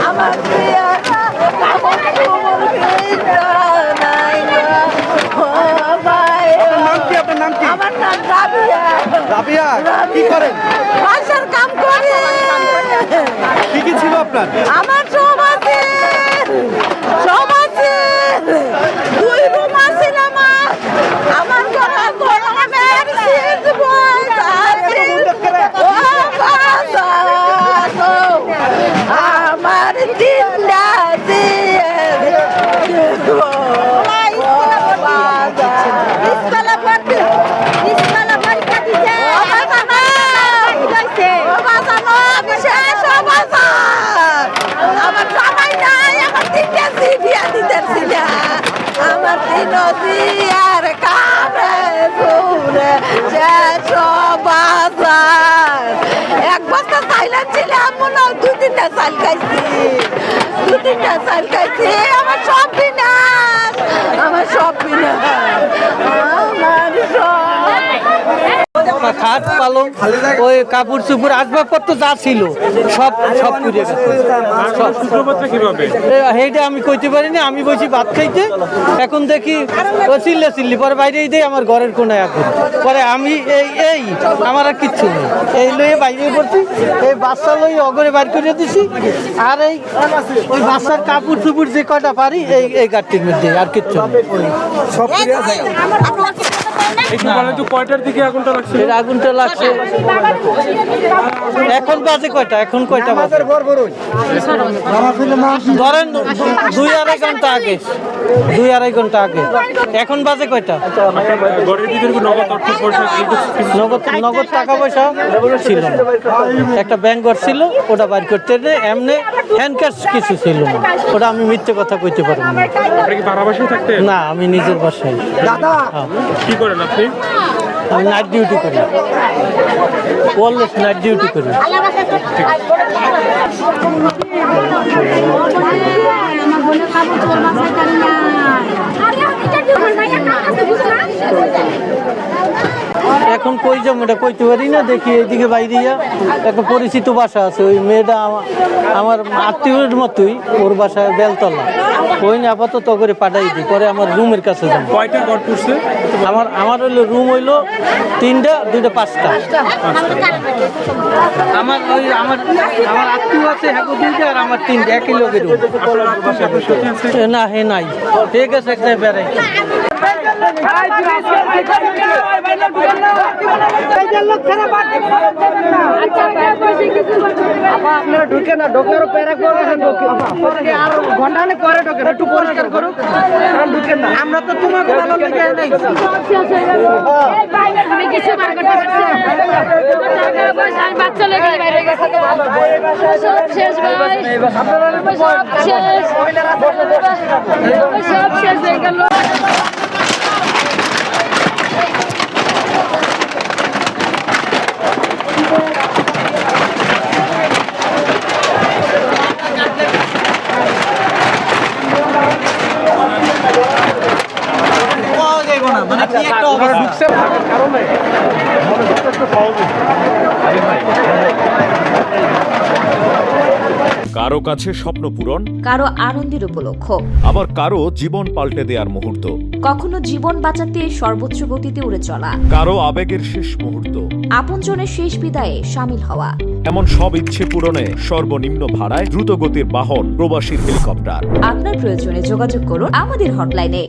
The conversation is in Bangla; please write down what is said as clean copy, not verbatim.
আমার প্রিয়রা আমার কোমর নাই গো ও ভাই। আপনার নাম কি? আমার নাম রাবিয়া। রাবিয়া কি করেন? বাসার কাম করি। কি কি ছিল আপনার? আমার সব আছে, সব আছে। 2 রুম আছিল আমার। আমার ঘরে গরমের শীত বয় আছে। ও বাজার আমার 3টা দিয়ে আমার জামাই নাই, আমার 3টা বিয়া দিতেছি না। আমার 3 আর কামে ঘুরে শেষ বাজার। 1 বস্তা চাইলাম ছিলাম মনে হয় 2-3টা চাল খাইছি, 2-3টা চাল খাইছি। আমার সব বিনাশ, আমার সব বিনাশ, আমার সব। খাট পালং ওই কাপড় চুপড় আসবাবপত্র যা ছিল সব সব পুড়ে গেছে। সেইটা আমি কইতে পারিনি। আমি বসি ভাত খাইতে, এখন দেখি ও চিল্লি পরে বাইরে দেয় আমার ঘরের কোনায়। এখন পরে আমি এই আমার আর কিচ্ছু নেই, এই লইয়ে বাইরে পড়ছি। এই বাচ্চা লই অগরে বাইর করে দিছি। আর এই ওই বাচ্চার কাপড় চুপড় যে কটা পারি এই গাড়ির মধ্যে, আর কিচ্ছু নেই। সব ফিরে আছে। কয়টার দিকে আগুনটা লাগছে? আগুনটা লাগছে এখন বাজে কয়টা? এখন কয়টা বাজে? ধরেন 2-2.5 ঘন্টা আগে, 2-2.5 ঘন্টা আগে। এখন বাজে কয়টা? ঘরের ভিতরে কি নগদ অর্থ পয়সা নগদ টাকা পয়সা ছিল না। একটা ব্যাংক ঘর ছিল, ওটা বাইর করতে এমনি হ্যান্ড ক্যাশ কিছু ছিল না। ওটা আমি মিথ্যে কথা কইতে পারবো না। আপনি কি ভাড়া বাসায় থাকতেন? না, আমি নিজের বাসায়। কি করেন আপনি? আমি নাইট ডিউটি করি, অলওয়েজ নাইট ডিউটি করি। এখন কই যাবো এটা কইতে পারি না। দেখি এইদিকে বাইরে একটা পরিচিত বাসা আছে, ওই মেয়েটা আমার আত্মীয়ের মতোই, ওর বাসায় বেলতলা। ওই না আপাতত করে পাঠাই দিই, পরে আমার রুমের কাছে যাবো। কয়টা ঘর পড়ছে? আমার হইলো রুম হইলো 3টা, 2টা 5টা। আমার ওই আমার আত্মীয় আছে, হ্যাঁ 2টা, আর আমার 3টা, একই লোকের রুম। না হে নাই, ঠিক আছে একটা বেড়াই। আপনারা ঢুকে না, ঢোকার প্যারা করবেন, আর ঘন্টা করে ঢোকেন, একটু পরিষ্কার করুক। ঢুকেন না, আমরা তো তোমাকে ভালো লেগে নাই। বাচ্চা লেগে বাইরে গেছে, সব শেষ ভাই, সব শেষ হয়ে গেল। কারো কাছে স্বপ্ন পূরণ, কারো আনন্দের উপলক্ষ, আবার কারো জীবন পাল্টে দেওয়ার মুহূর্ত, কখনো জীবন বাঁচাতে সর্বোচ্চ গতিতে উড়ে চলা, কারো আবেগের শেষ মুহূর্ত, আপনজনের শেষ বিদায়ে শামিল হওয়া। এমন সব ইচ্ছে পূরণে সর্বনিম্ন ভাড়ায় দ্রুত গতির বাহন প্রবাসীর হেলিকপ্টার। আপনার প্রয়োজনে যোগাযোগ করুন আমাদের হটলাইনে।